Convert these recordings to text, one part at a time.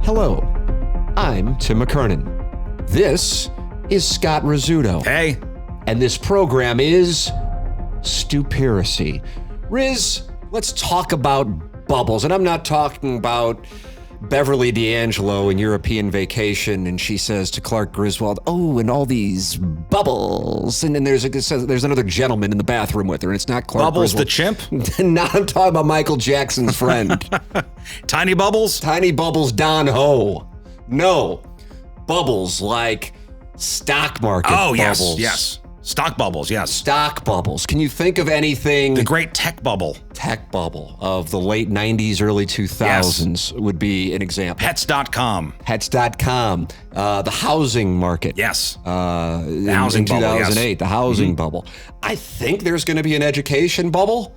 Hello, I'm Tim McKernan. This is Scott Rizzuto. Hey. And this program is Stupiracy. Riz, let's talk about bubbles. And I'm not talking about Beverly D'Angelo in European Vacation, and she says to Clark Griswold, "Oh, and all these bubbles." And then there's another gentleman in the bathroom with her, and it's not Clark Bubbles Griswold. the chimp? No, I'm talking about Michael Jackson's friend. Tiny Bubbles? Tiny Bubbles Don Ho. No, bubbles like stock market bubbles. Yes. Stock bubbles, yes. Stock bubbles. Can you think of anything? The great tech bubble. Tech bubble of the late 90s, early 2000s would be an example. Pets.com. Pets.com. The housing market. Yes. The housing in bubble, 2008, yes. The housing bubble. I think there's going to be an education bubble,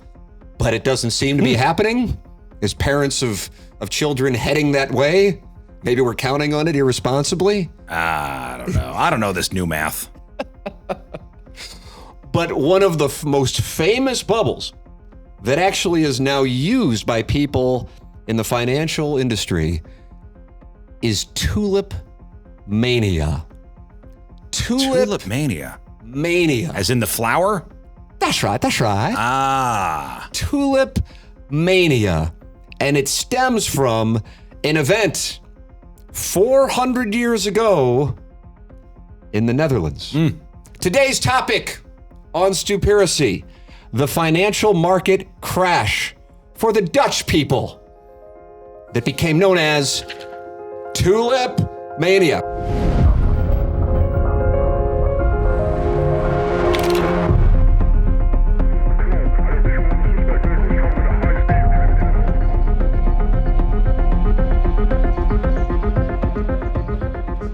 but it doesn't seem to be happening. As parents of children heading that way, maybe we're counting on it irresponsibly. I don't know. I don't know this new math. But one of the most famous bubbles that actually is now used by people in the financial industry is Tulip Mania. Tulip Mania? Mania. As in the flower? That's right. Ah. Tulip Mania. And it stems from an event 400 years ago in the Netherlands. Today's topic on Stupiracy, the financial market crash for the Dutch people that became known as Tulip Mania.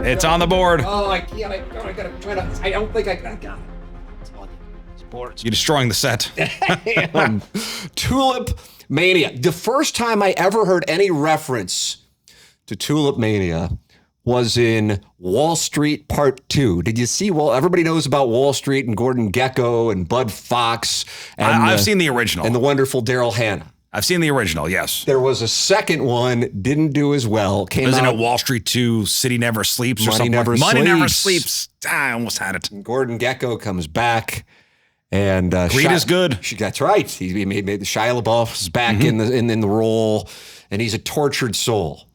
It's on the board. Oh, I can't. I gotta try to. I don't think I got it. Sports. You're destroying the set. Tulip Mania. The first time I ever heard any reference to Tulip Mania was in Wall Street Part 2. Did you see? Well, everybody knows about Wall Street and Gordon Gekko and Bud Fox. And I've seen the original. And the wonderful Daryl Hannah. I've seen the original, yes. There was a second one, didn't do as well. Isn't it Wall Street 2, City Never Sleeps or something? Money Never Sleeps. I almost had it. And Gordon Gekko comes back. And Greed is good. That's right. He made the Shia LaBeouf's back in the role, and he's a tortured soul.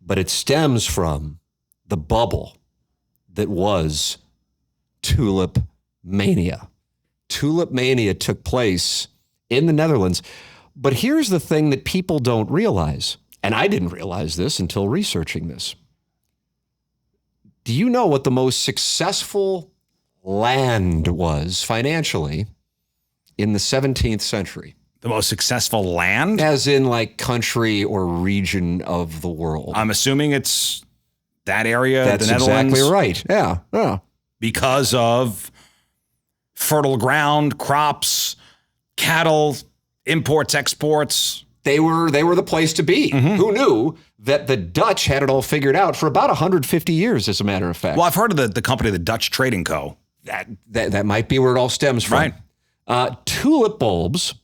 But it stems from the bubble that was Tulip Mania. Tulip Mania took place in the Netherlands. But here's the thing that people don't realize, and I didn't realize this until researching this. Do you know what the most successful land was financially in the 17th century? The most successful land? As in like country or region of the world. I'm assuming it's that area, That's the Netherlands. Exactly right. Yeah. Because of fertile ground, crops, cattle, imports, exports. They were the place to be. Who knew that the Dutch had it all figured out for about 150 years, as a matter of fact? Well, I've heard of the company, the Dutch Trading Co. That might be where it all stems from. Right. Tulip bulbs,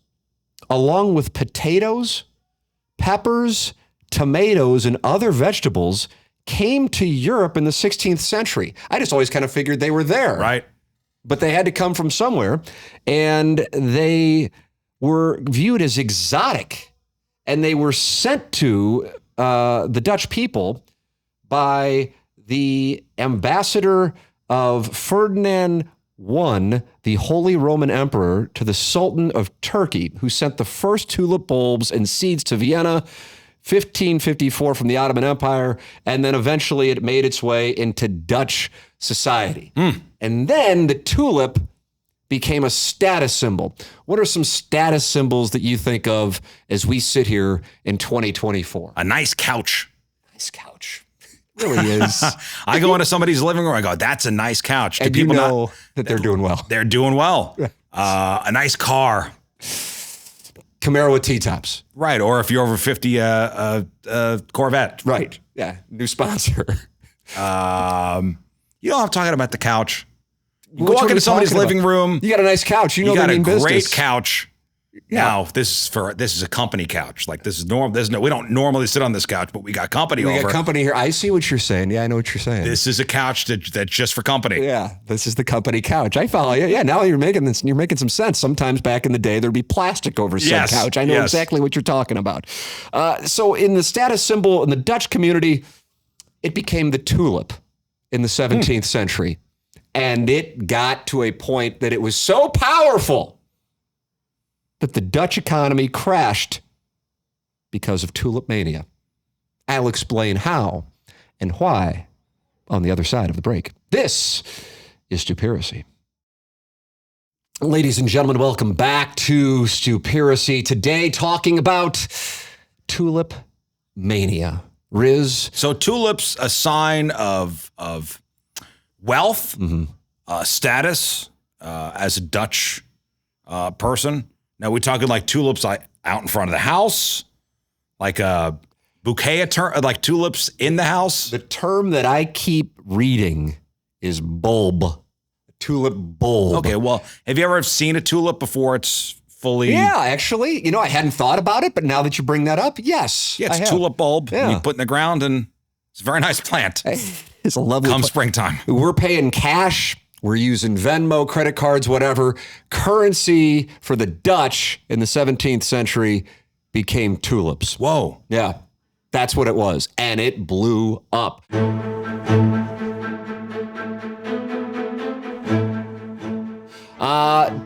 along with potatoes, peppers, tomatoes, and other vegetables, came to Europe in the 16th century. I just always kind of figured they were there. Right. But they had to come from somewhere, and they were viewed as exotic, and they were sent to the Dutch people by the ambassador of Ferdinand I, the Holy Roman Emperor, to the Sultan of Turkey, who sent the first tulip bulbs and seeds to Vienna, 1554 from the Ottoman Empire, and then eventually it made its way into Dutch society. And then the tulip became a status symbol. What are some status symbols that you think of as we sit here in 2024? A nice couch. Nice couch. It really is. I go into somebody's living room, I go, that's a nice couch. Do and people you know that they're doing well. They're doing well. A nice car. Camaro with T-tops. Right, or if you're over 50, Corvette. Right, yeah, new sponsor. You know, I'm talking about the couch. You Which walk one are into you somebody's talking living about? room. You got a nice couch. You know got they a mean great business. couch. Now this is a company couch. Like this is normal. We don't normally sit on this couch, but we got company over. We got company here. I see what you're saying. Yeah, I know what you're saying. This is a couch that's just for company. Yeah, this is the company couch. I follow you. Yeah, now you're making this. You're making some sense. Sometimes back in the day, there'd be plastic over said couch. I know exactly what you're talking about. So in the status symbol in the Dutch community, it became the tulip in the 17th century. And it got to a point that it was so powerful that the Dutch economy crashed because of Tulip Mania. I'll explain how and why on the other side of the break. This is Stupiracy. Ladies and gentlemen, welcome back to Stupiracy. Today, talking about Tulip Mania. Riz. So tulips, a sign of wealth, status, as a Dutch person. Now, we're talking like tulips like out in front of the house, like a bouquet of like tulips in the house. The term that I keep reading is bulb, tulip bulb. Okay, well, have you ever seen a tulip before it's fully? Yeah, actually, I hadn't thought about it, but now that you bring that up, yes. Yeah, it's a tulip bulb. Yeah. You put in the ground, and it's a very nice plant. It's a lovely come springtime. We're paying cash. We're using Venmo, credit cards, whatever. Currency for the Dutch in the 17th century became tulips. Whoa. Yeah, that's what it was. And it blew up.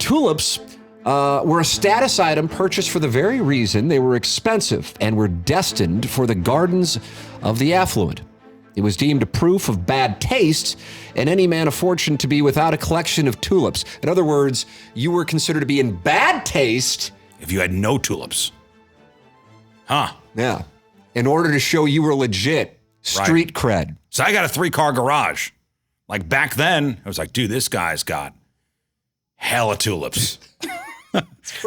Tulips were a status item purchased for the very reason they were expensive and were destined for the gardens of the affluent. It was deemed a proof of bad taste and any man of fortune to be without a collection of tulips. In other words, you were considered to be in bad taste if you had no tulips. Huh. Yeah. In order to show you were legit, street cred. So I got a 3-car garage. Like back then, I was like, dude, this guy's got hella tulips.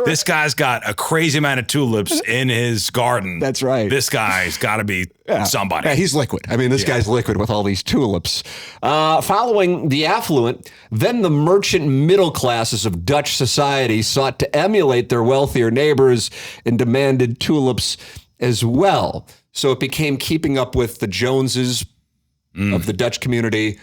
This guy's got a crazy amount of tulips in his garden. That's right. This guy's got to be somebody. Yeah, he's liquid. I mean, this guy's liquid with all these tulips. Following the affluent, then the merchant middle classes of Dutch society sought to emulate their wealthier neighbors and demanded tulips as well. So it became keeping up with the Joneses of the Dutch community.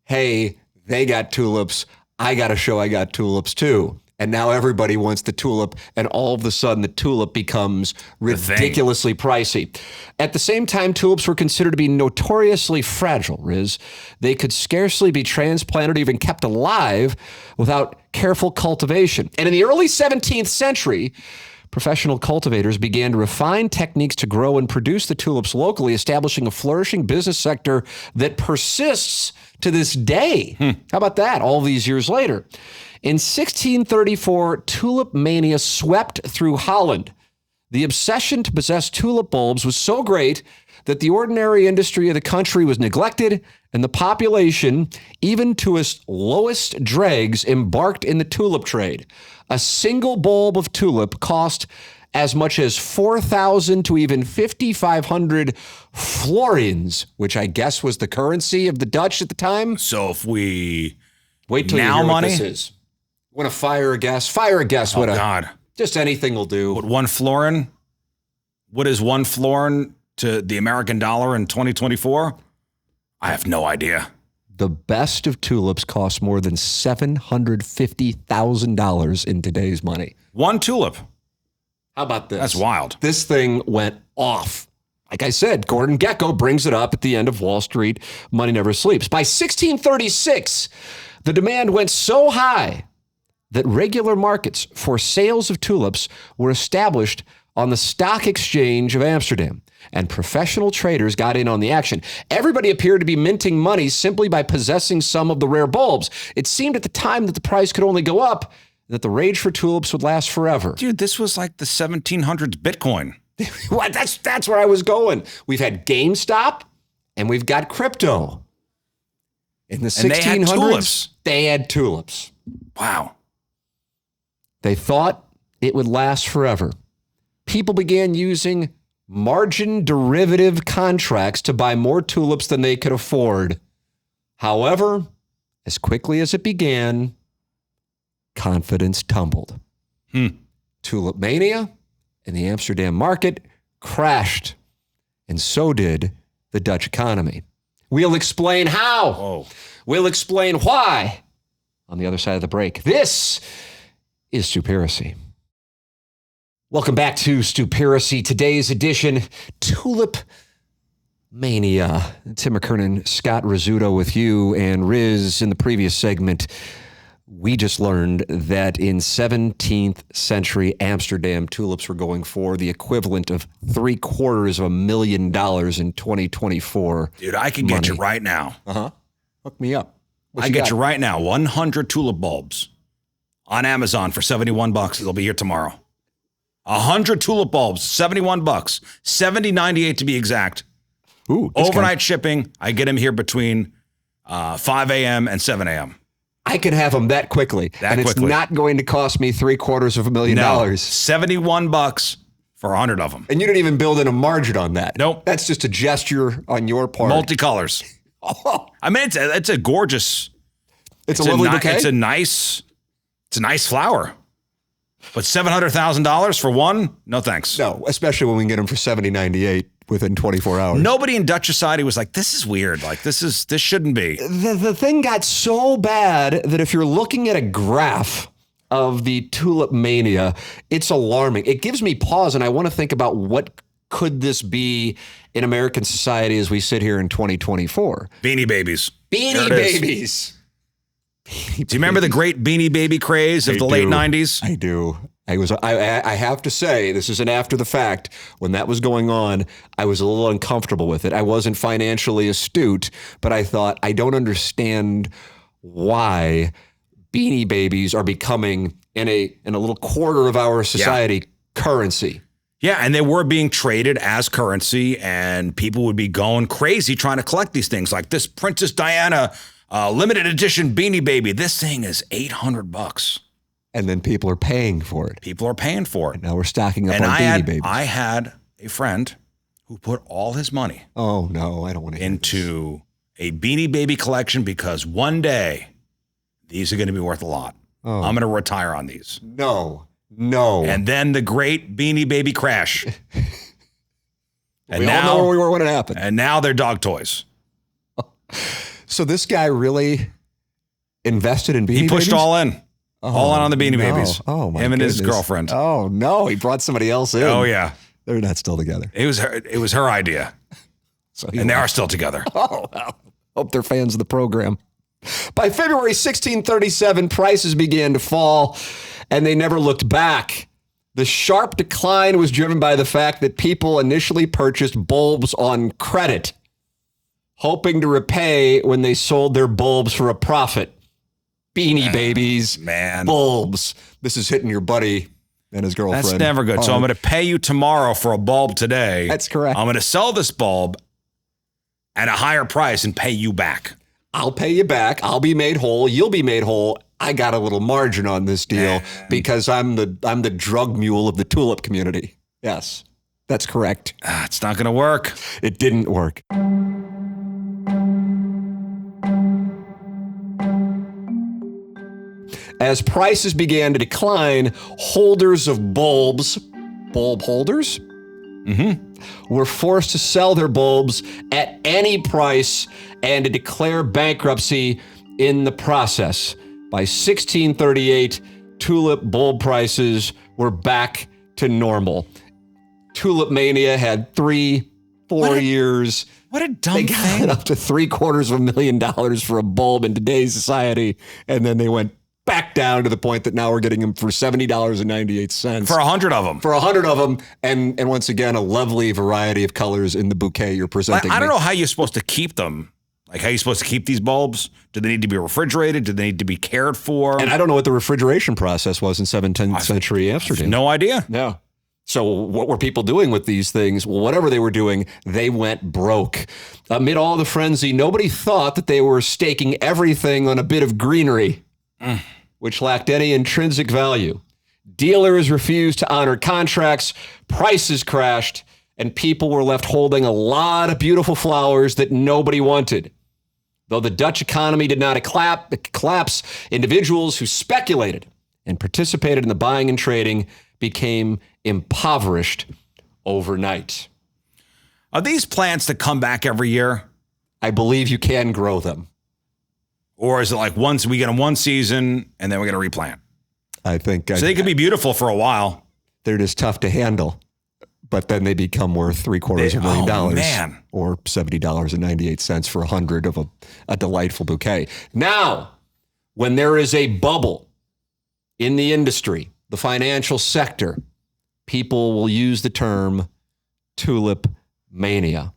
Hey, they got tulips. I got to show I got tulips too. And now everybody wants the tulip, and all of a sudden the tulip becomes ridiculously pricey. At the same time, tulips were considered to be notoriously fragile, Riz. They could scarcely be transplanted or even kept alive without careful cultivation. And in the early 17th century, professional cultivators began to refine techniques to grow and produce the tulips locally, establishing a flourishing business sector that persists to this day. How about that, all these years later? In 1634, Tulip Mania swept through Holland. The obsession to possess tulip bulbs was so great that the ordinary industry of the country was neglected, and the population, even to its lowest dregs, embarked in the tulip trade. A single bulb of tulip cost as much as 4,000 to even 5,500 florins, which I guess was the currency of the Dutch at the time. So if we wait till now you hear money, what this is. Want to fire a guess? Fire a guess. Oh, God. Just anything will do. What, 1 florin? What is 1 florin to the American dollar in 2024? I have no idea. The best of tulips cost more than $750,000 in today's money. 1 tulip. How about this? That's wild. This thing went off. Like I said, Gordon Gekko brings it up at the end of Wall Street, Money Never Sleeps. By 1636, the demand went so high that regular markets for sales of tulips were established on the Stock Exchange of Amsterdam, and professional traders got in on the action. Everybody appeared to be minting money simply by possessing some of the rare bulbs. It seemed at the time that the price could only go up, that the rage for tulips would last forever. Dude, this was like the 1700s Bitcoin. What? That's where I was going. We've had GameStop and we've got crypto. In the 1600s, they had tulips. Wow. They thought it would last forever. People began using margin derivative contracts to buy more tulips than they could afford. However, as quickly as it began, confidence tumbled. Tulip Mania and the Amsterdam market crashed, and so did the Dutch economy. We'll explain how. Whoa. We'll explain why on the other side of the break. This is Stupiracy. Welcome back to Stupiracy. Today's edition, Tulip Mania. Tim McKernan, Scott Rizzuto with you, and Riz in the previous segment. We just learned that in 17th century Amsterdam, tulips were going for the equivalent of $750,000 in 2024. Dude, I can get you right now. Hook me up. I can get you right now 100 tulip bulbs on Amazon for $71. They'll be here tomorrow. 100 tulip bulbs, $71. $70.98 to be exact. Ooh, overnight shipping. I get them here between 5 a.m. and 7 a.m. I can have them that quickly. It's not going to cost me $750,000. $71 for 100 of them. And you didn't even build in a margin on that. Nope. That's just a gesture on your part. Multicolors. I mean, it's a gorgeous. It's a lovely bouquet. It's a nice flower. But $700,000 for one? No, thanks. No, especially when we can get them for $70.98 within 24 hours. Nobody in Dutch society was like, this is weird. Like, this shouldn't be. The thing got so bad that if you're looking at a graph of the Tulip Mania, it's alarming. It gives me pause, and I want to think about what could this be in American society as we sit here in 2024. Beanie Babies. Beanie Babies. Do you remember the great Beanie Baby craze of the late 90s? I do. I have to say, this isn't after the fact. When that was going on, I was a little uncomfortable with it. I wasn't financially astute, but I thought, I don't understand why Beanie Babies are becoming, in a little quarter of our society, currency. Yeah, and they were being traded as currency, and people would be going crazy trying to collect these things, like this Princess Diana limited edition Beanie Baby. This thing is $800. And then people are paying for it. People are paying for it. And now we're stocking up on Beanie Babies. I had a friend who put all his money. Oh no, I don't want to into a Beanie Baby collection because one day these are going to be worth a lot. Oh. I'm going to retire on these. No. And then the great Beanie Baby crash. And we all know where we were when it happened. And now they're dog toys. So this guy really invested in Beanie Babies? He pushed all in. All in on the Beanie Babies. Oh, my Him and goodness. his girlfriend. Oh, no. He brought somebody else in. Oh, yeah. They're not still together. It was her idea. And they are still together. Oh, well. Hope they're fans of the program. By February 1637, prices began to fall, and they never looked back. The sharp decline was driven by the fact that people initially purchased bulbs on credit, hoping to repay when they sold their bulbs for a profit. Beanie Babies, bulbs. This is hitting your buddy and his girlfriend. That's never good. So I'm going to pay you tomorrow for a bulb today. That's correct. I'm going to sell this bulb at a higher price and pay you back. I'll pay you back. I'll be made whole. You'll be made whole. I got a little margin on this deal because I'm the drug mule of the tulip community. Yes, that's correct. It's not going to work. It didn't work. As prices began to decline, holders of bulbs, bulb holders, were forced to sell their bulbs at any price and to declare bankruptcy in the process. By 1638, tulip bulb prices were back to normal. Tulip Mania had 3-4 years. What a dumb thing. They got it up to $750,000 for a bulb in today's society, and then they went back down to the point that now we're getting them for $70.98. For 100 of them. For 100 of them, and once again, a lovely variety of colors in the bouquet you're presenting. I don't know how you're supposed to keep them. Like, how are you supposed to keep these bulbs? Do they need to be refrigerated? Do they need to be cared for? And I don't know what the refrigeration process was in 17th century Amsterdam. No idea. No. So what were people doing with these things? Well, whatever they were doing, they went broke. Amid all the frenzy, nobody thought that they were staking everything on a bit of greenery, which lacked any intrinsic value. Dealers refused to honor contracts, prices crashed, and people were left holding a lot of beautiful flowers that nobody wanted. Though the Dutch economy did not collapse, individuals who speculated and participated in the buying and trading became impoverished overnight. Are these plants that come back every year? I believe you can grow them. Or is it like once we get them one season and then we're going to replant? I think so they could be beautiful for a while. They're just tough to handle, but then they become worth $750,000 man. or $70.98 for 100 of a delightful bouquet. Now, when there is a bubble in the industry, the financial sector, people will use the term Tulip Mania.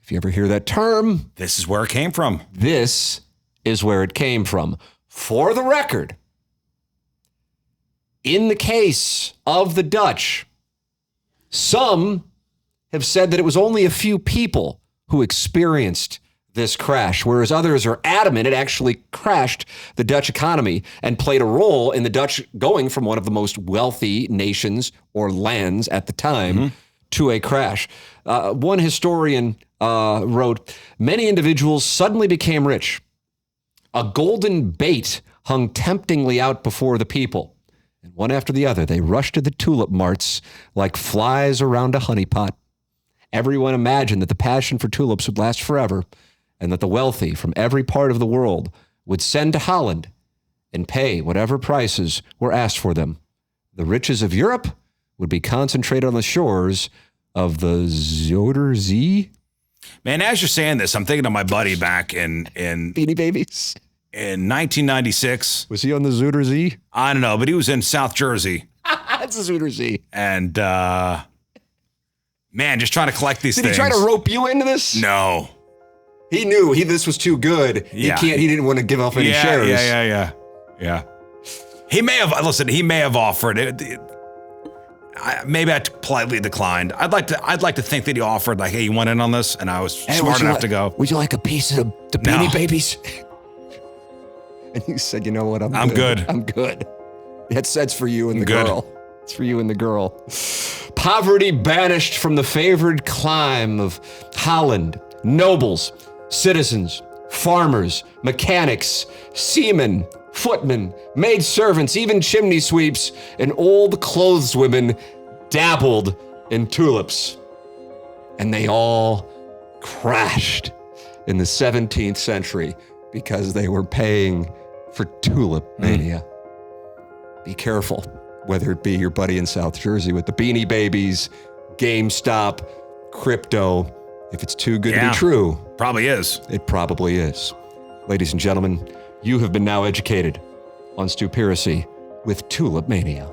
If you ever hear that term, this is where it came from. This is where it came from. For the record, in the case of the Dutch, some have said that it was only a few people who experienced this crash, whereas others are adamant it actually crashed the Dutch economy and played a role in the Dutch going from one of the most wealthy nations or lands at the time to a crash. One historian wrote, many individuals suddenly became rich. A golden bait hung temptingly out before the people. And one after the other, they rushed to the tulip marts like flies around a honeypot. Everyone imagined that the passion for tulips would last forever and that the wealthy from every part of the world would send to Holland and pay whatever prices were asked for them. The riches of Europe would be concentrated on the shores of the Zuiderzee. Man, as you're saying this, I'm thinking of my buddy back in Beanie Babies. In 1996. Was he on the Zuiderzee? I don't know, but he was in South Jersey. That's the Zuiderzee. And, man, just trying to collect these things. Did he try to rope you into this? No. He knew this was too good. Yeah. He didn't want to give up any shares. Yeah. He may have offered it. Maybe I politely declined. I'd like to think that he offered, like, hey, you want in on this? And I was smart enough to go. Would you like a piece of the Beanie Babies? And you said, you know what? I'm good. I'm good. That's for you and the girl. It's for you and the girl. Poverty banished from the favored clime of Holland. Nobles, citizens, farmers, mechanics, seamen, footmen, maidservants, even chimney sweeps, and old clotheswomen dabbled in tulips. And they all crashed in the 17th century because they were paying for Tulip Mania. Be careful, whether it be your buddy in South Jersey with the Beanie Babies, GameStop, crypto. If it's too good to be true. Probably is. It probably is. Ladies and gentlemen, you have been now educated on Stupiracy with Tulip Mania.